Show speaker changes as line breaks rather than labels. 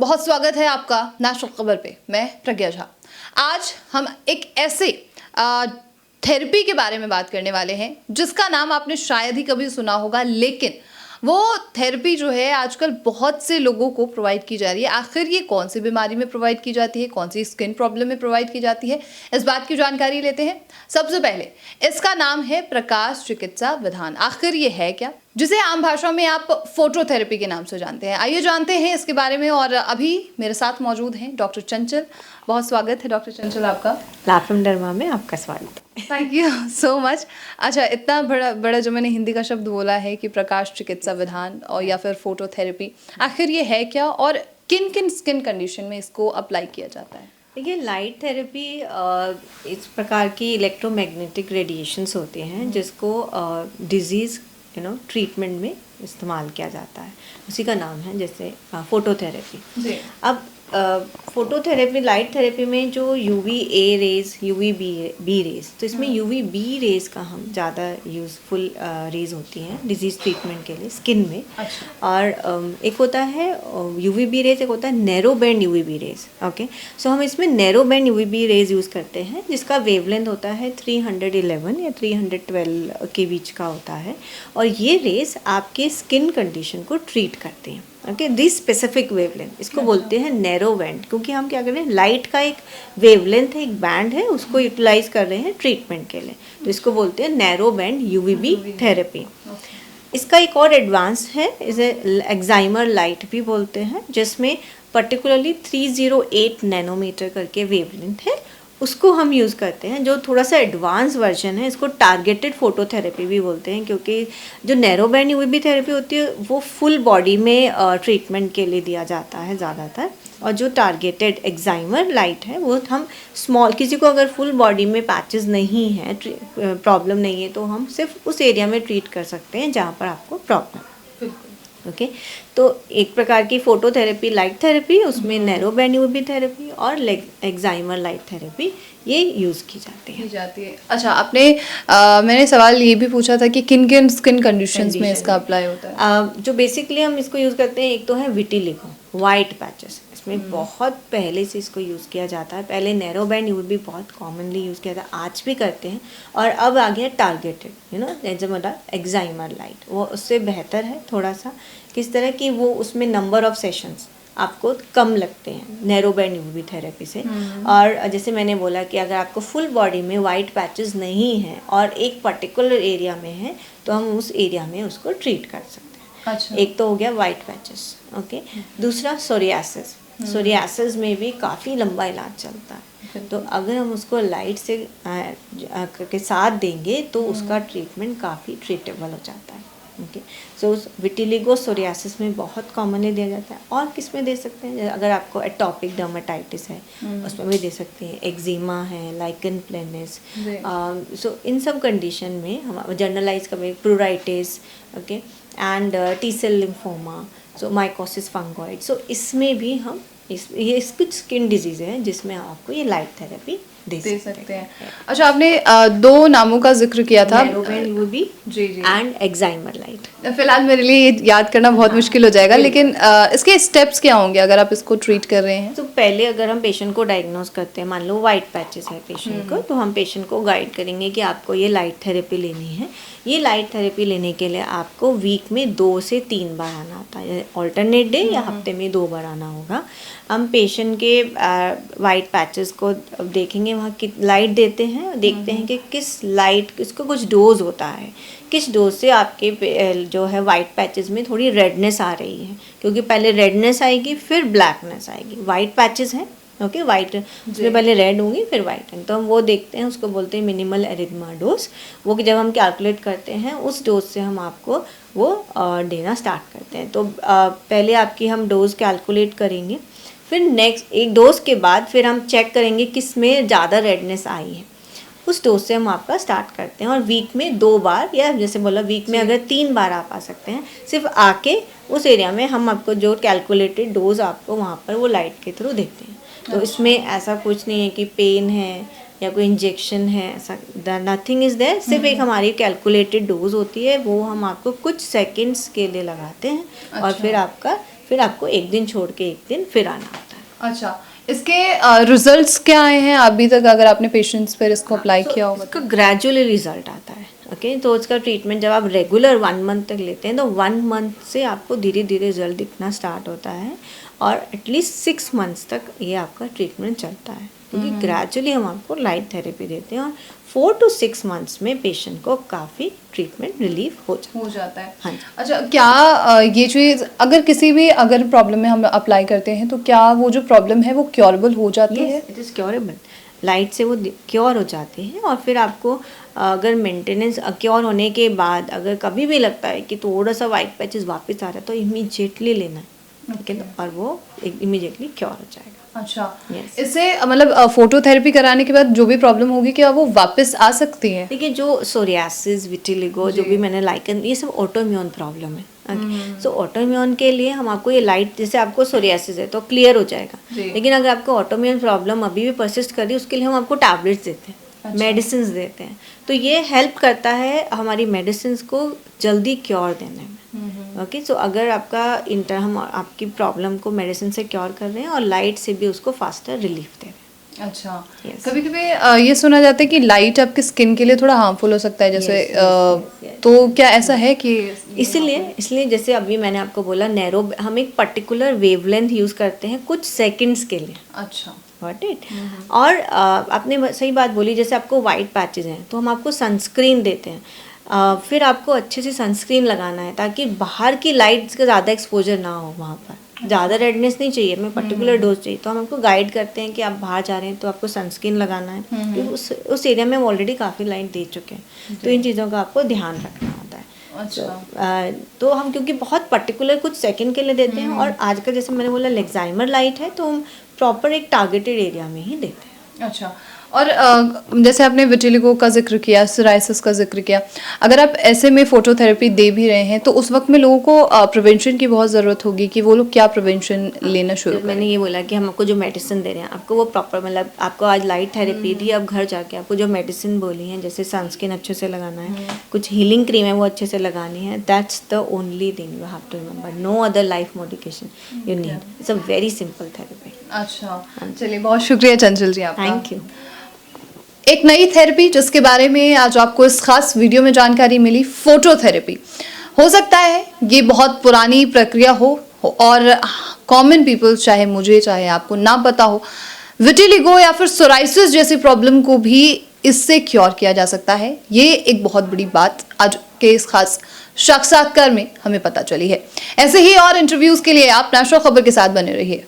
बहुत स्वागत है आपका नेशनल खबर पे। मैं प्रज्ञा झा। आज हम एक ऐसे थेरेपी के बारे में बात करने वाले हैं जिसका नाम आपने शायद ही कभी सुना होगा, लेकिन वो थेरेपी जो है आजकल बहुत से लोगों को प्रोवाइड की जा रही है। आखिर ये कौन सी बीमारी में प्रोवाइड की जाती है, कौन सी स्किन प्रॉब्लम में प्रोवाइड की जाती है, इस बात की जानकारी लेते हैं। सबसे पहले इसका नाम है प्रकाश चिकित्सा विधान। आखिर ये है क्या, जिसे आम भाषा में आप फोटोथेरेपी के नाम से जानते हैं। आइए जानते हैं इसके बारे में। और अभी मेरे साथ मौजूद हैं डॉक्टर चंचल। बहुत स्वागत है डॉक्टर चंचल आपका।
लाफिंग डरमा में आपका स्वागत।
Thank you so much. अच्छा, इतना बड़ा जो मैंने हिंदी का शब्द बोला है कि प्रकाश चिकित्सा विधान और या फिर फोटोथेरेपी, आखिर ये है क्या और किन किन स्किन कंडीशन में इसको अप्लाई किया जाता है?
देखिए, लाइट थेरेपी इस प्रकार की इलेक्ट्रोमैग्नेटिक रेडिएशंस होते हैं जिसको डिजीज़ ट्रीटमेंट में इस्तेमाल किया जाता है। उसी का नाम है जैसे फोटोथेरेपी। अब फोटोथेरेपी, लाइट थेरेपी में जो UV A rays, UV B rays, तो इसमें यूवी बी रेज का हम ज़्यादा यूज़फुल रेज होती हैं डिजीज़ ट्रीटमेंट के लिए स्किन में।
अच्छा।
और एक होता है यूवी बी रेज, एक होता है narrow band UV B rays. Okay, so हम इसमें narrow band UV B rays use करते हैं जिसका वेवलेंथ होता है 311 या 312 के बीच का होता है। और ये रेज आपके स्किन कंडीशन को ट्रीट करते हैं। ओके, दिस स्पेसिफिक वेवलेंथ, इसको बोलते हैं नैरो बैंड, क्योंकि हम क्या कर रहे हैं, लाइट का एक वेवलेंथ है, एक बैंड है, उसको यूटिलाइज कर रहे हैं ट्रीटमेंट के लिए। तो इसको बोलते हैं नैरो बैंड यूवीबी थेरेपी। इसका एक और एडवांस है, इसे एक्साइमर लाइट भी बोलते हैं, जिसमें पर्टिकुलरली 308 नैनोमीटर करके वेवलेंथ है, उसको हम यूज़ करते हैं। जो थोड़ा सा एडवांस वर्जन है, इसको टारगेटेड फोटोथेरेपी भी बोलते हैं, क्योंकि जो नैरो बैंड यूवीबी थेरेपी होती है वो फुल बॉडी में ट्रीटमेंट के लिए दिया जाता है ज़्यादातर। और जो टारगेटेड एक्साइमर लाइट है वो हम स्मॉल, किसी को अगर फुल बॉडी में पैचेस नहीं है, प्रॉब्लम नहीं है, तो हम सिर्फ उस एरिया में ट्रीट कर सकते हैं जहाँ पर आपको प्रॉब्लम। ओके, तो एक प्रकार की फोटोथेरेपी लाइट थेरेपी, उसमें नैरो बैंड यूवी थेरेपी और एक्साइमर लाइट थेरेपी ये यूज़ की जाती है।
अच्छा, आपने मैंने सवाल ये भी पूछा था कि किन किन स्किन कंडीशंस में इसका अप्लाई होता है।
जो बेसिकली हम इसको यूज़ करते हैं, एक तो है विटिलिगो, वाइट पैचेस, इसमें बहुत पहले से इसको यूज़ किया जाता है। पहले नैरो बैंड यूवी बहुत कॉमनली यूज़ किया था, आज भी करते हैं। और अब आ गया टारगेटेड, जैसे मतलब एक्साइमर लाइट, वो उससे बेहतर है थोड़ा सा। किस तरह की, वो उसमें नंबर ऑफ सेशंस आपको कम लगते हैं नैरो बैंड यूवी थेरेपी से। और जैसे मैंने बोला कि अगर आपको फुल बॉडी में वाइट पैचेस नहीं हैं और एक पर्टिकुलर एरिया में है, तो हम उस एरिया में उसको ट्रीट कर सकते हैं।
अच्छा।
एक तो हो गया वाइट पैचेस। ओके, दूसरा सोरियासिस। सोरियासिस में भी काफ़ी लंबा इलाज चलता है, तो अगर हम उसको लाइट से के साथ देंगे तो उसका ट्रीटमेंट काफ़ी ट्रीटेबल हो जाता है। ओके, सो विटिलिगो सोरियासिस में बहुत कॉमनली दिया जाता है। और किस में दे सकते हैं, अगर आपको एटॉपिक डर्मेटाइटिस है उसमें भी दे सकते हैं, एक्जिमा है, लाइकन प्लेनिस। सो इन सब कंडीशन में हम जनरलाइज करें pleuritis, okay, and T cell lymphoma, so mycosis fungoides. So इसमें भी हम ये कुछ स्किन डिजीज़ है जिसमें आपको ये लाइट थेरेपी दे सकते हैं।
अच्छा, आपने दो नामों का जिक्र किया था,
narrow band UV
G
and excimer light.
फिलहाल मेरे लिए ये याद करना बहुत मुश्किल हो जाएगा, लेकिन इसके स्टेप्स क्या होंगे अगर आप इसको ट्रीट कर रहे हैं?
तो पहले अगर हम पेशेंट को डायग्नोज करते हैं, मान लो वाइट पैचेस है पेशेंट को, तो हम पेशेंट को गाइड करेंगे कि आपको ये लाइट थेरेपी लेनी है। ये लाइट थेरेपी लेने के लिए आपको वीक में 2 से 3 बार आना होता है, ऑल्टरनेट डे या हफ्ते में 2 बार आना होगा। हम पेशेंट के वाइट पैचेस को देखेंगे, वहाँ की लाइट देते हैं, देखते हैं कि किस लाइट, इसको कुछ डोज होता है, किस डोज से आपके जो है वाइट पैचेस में थोड़ी रेडनेस आ रही है, क्योंकि पहले रेडनेस आएगी फिर ब्लैकनेस आएगी। वाइट पैचेस हैं, ओके, वाइट उसमें पहले रेड होंगी फिर वाइट है, तो हम वो देखते हैं, उसको बोलते हैं मिनिमल एरिथमा डोज। वो कि जब हम कैलकुलेट करते हैं उस डोज से हम आपको वो देना स्टार्ट करते हैं। तो पहले आपकी हम डोज कैलकुलेट करेंगे, फिर नेक्स्ट एक डोज के बाद फिर हम चेक करेंगे किस में ज़्यादा रेडनेस आई है, उस डोज से हम आपका स्टार्ट करते हैं। और वीक में 2 बार, या जैसे बोला वीक में अगर 3 बार आप आ सकते हैं, सिर्फ आके उस एरिया में हम आपको जो कैलकुलेटेड डोज आपको वहाँ पर वो लाइट के थ्रू देते हैं। तो इसमें ऐसा कुछ नहीं है कि पेन है या कोई इंजेक्शन है, ऐसा नथिंग इज़ देयर। सिर्फ एक हमारी कैलकुलेटेड डोज होती है, वो हम आपको कुछ सेकंड्स के लिए लगाते हैं और फिर आपका फिर आपको एक दिन छोड़ के एक दिन फिर आना होता है।
अच्छा, इसके रिजल्ट्स क्या आए हैं अभी तक, अगर आपने पेशेंट्स पर इसको अप्लाई किया होगा?
इसका ग्रेजुअली रिजल्ट आता है। ओके, तो उसका ट्रीटमेंट जब आप रेगुलर 1 मंथ तक लेते हैं तो 1 मंथ से आपको धीरे धीरे रिजल्ट दिखना स्टार्ट होता है और एटलीस्ट 6 मंथ्स तक ये आपका ट्रीटमेंट चलता है, क्योंकि ग्रेजुअली हम आपको लाइट थेरेपी देते हैं और 4 to 6 मंथ्स में पेशेंट को काफ़ी ट्रीटमेंट रिलीफ हो जाता है।
है।
हाँ।
अच्छा, क्या ये चीज़ अगर किसी भी अगर प्रॉब्लम में हम अप्लाई करते हैं तो क्या वो जो प्रॉब्लम है वो क्योरेबल हो जाती है?
It is curable. लाइट से वो क्योर हो जाते हैं और फिर आपको अगर मेंटेनेंस क्योर होने के बाद अगर कभी भी लगता है कि थोड़ा सा वाइट पैचेस वापस आ रहा है तो इमीडिएटली लेना है, ठीक है, और वो इमीडिएटली क्योर हो जाएगा।
अच्छा,
Yes.
इससे मतलब फोटोथेरेपी कराने के बाद जो भी प्रॉब्लम होगी क्या वो वापस आ सकती है?
देखिए, जो सोरियासिस, विटिलिगो, जो भी मैंने लाइकन, ये सब ऑटोइम्यून प्रॉब्लम है। सो ऑटोइम्यून के लिए हम आपको ये लाइट, जैसे आपको सोरियासिस है तो क्लियर हो जाएगा, लेकिन अगर आपको ऑटोइम्यून प्रॉब्लम अभी भी परसिस्ट कर रही है उसके लिए हम आपको टैबलेट्स देते हैं, मेडिसिन देते हैं। तो ये हेल्प करता है हमारी मेडिसिन को जल्दी क्योर देने में। ओके, सो अगर आपका हम आपकी प्रॉब्लम को मेडिसिन से क्योर कर रहे हैं और लाइट से भी उसको फास्टर रिलीफ दे रहे हैं।
अच्छा,
Yes.
कभी कभी ये सुना जाता है कि लाइट आपकी स्किन के लिए थोड़ा हार्मफुल हो सकता है, जैसे
yes.
तो क्या ऐसा है कि
इसलिए जैसे अभी मैंने आपको बोला, नैरो, हम एक पर्टिकुलर वेवलेंथ यूज़ करते हैं कुछ सेकंड्स के लिए।
अच्छा,
Got it? और आपने सही बात बोली, जैसे आपको वाइट पैचेस हैं तो हम आपको सनस्क्रीन देते हैं। फिर आपको अच्छे से सनस्क्रीन लगाना है ताकि बाहर की लाइट्स का ज़्यादा एक्सपोजर ना हो, वहाँ पर ज़्यादा रेडनेस नहीं चाहिए, हमें पर्टिकुलर डोज चाहिए, तो हम आपको गाइड करते हैं कि आप बाहर जा रहे हैं तो आपको सनस्क्रीन लगाना है, क्योंकि उस एरिया में हम ऑलरेडी काफ़ी लाइट दे चुके हैं, तो इन चीज़ों का आपको ध्यान रखना होता है।
अच्छा,
तो हम क्योंकि बहुत पर्टिकुलर कुछ सेकंड के लिए देते हैं, और आजकल जैसे मैंने बोला लेक्साइमर लाइट है तो हम प्रॉपर एक टारगेटेड एरिया में ही देते हैं।
अच्छा, और जैसे आपने विटिलिगो का जिक्र किया, सोराइसिस का जिक्र किया, अगर आप ऐसे में फोटोथेरेपी दे भी रहे हैं तो उस वक्त में लोगों को प्रिवेंशन की बहुत ज़रूरत होगी कि वो लोग क्या प्रिवेंशन लेना शुरू करें?
मैंने ये बोला कि हम आपको जो मेडिसिन दे रहे हैं आपको वो प्रॉपर, मतलब आपको आज लाइट थेरेपी दी, अब घर जाके आपको जो मेडिसिन बोली है, जैसे सनस्क्रीन अच्छे से लगाना है, कुछ हीलिंग क्रीम है वो अच्छे से लगानी है, that's the only thing you have to remember, no other life modification you need, it's a very simple therapy.
अच्छा, चलिए, बहुत शुक्रिया चंचल जी आपका।
Thank you.
एक नई थेरेपी जिसके बारे में आज आपको इस खास वीडियो में जानकारी मिली, फोटोथेरेपी। हो सकता है ये बहुत पुरानी प्रक्रिया हो और कॉमन पीपल, चाहे मुझे चाहे आपको, ना पता हो। विटिलिगो या फिर सोराइसिस जैसी प्रॉब्लम को भी इससे क्योर किया जा सकता है। ये एक बहुत बड़ी बात आज के इस खास साक्षात्कार में हमें पता चली है। ऐसे ही और इंटरव्यूज के लिए आप नेशनल खबर के साथ बने रहिए।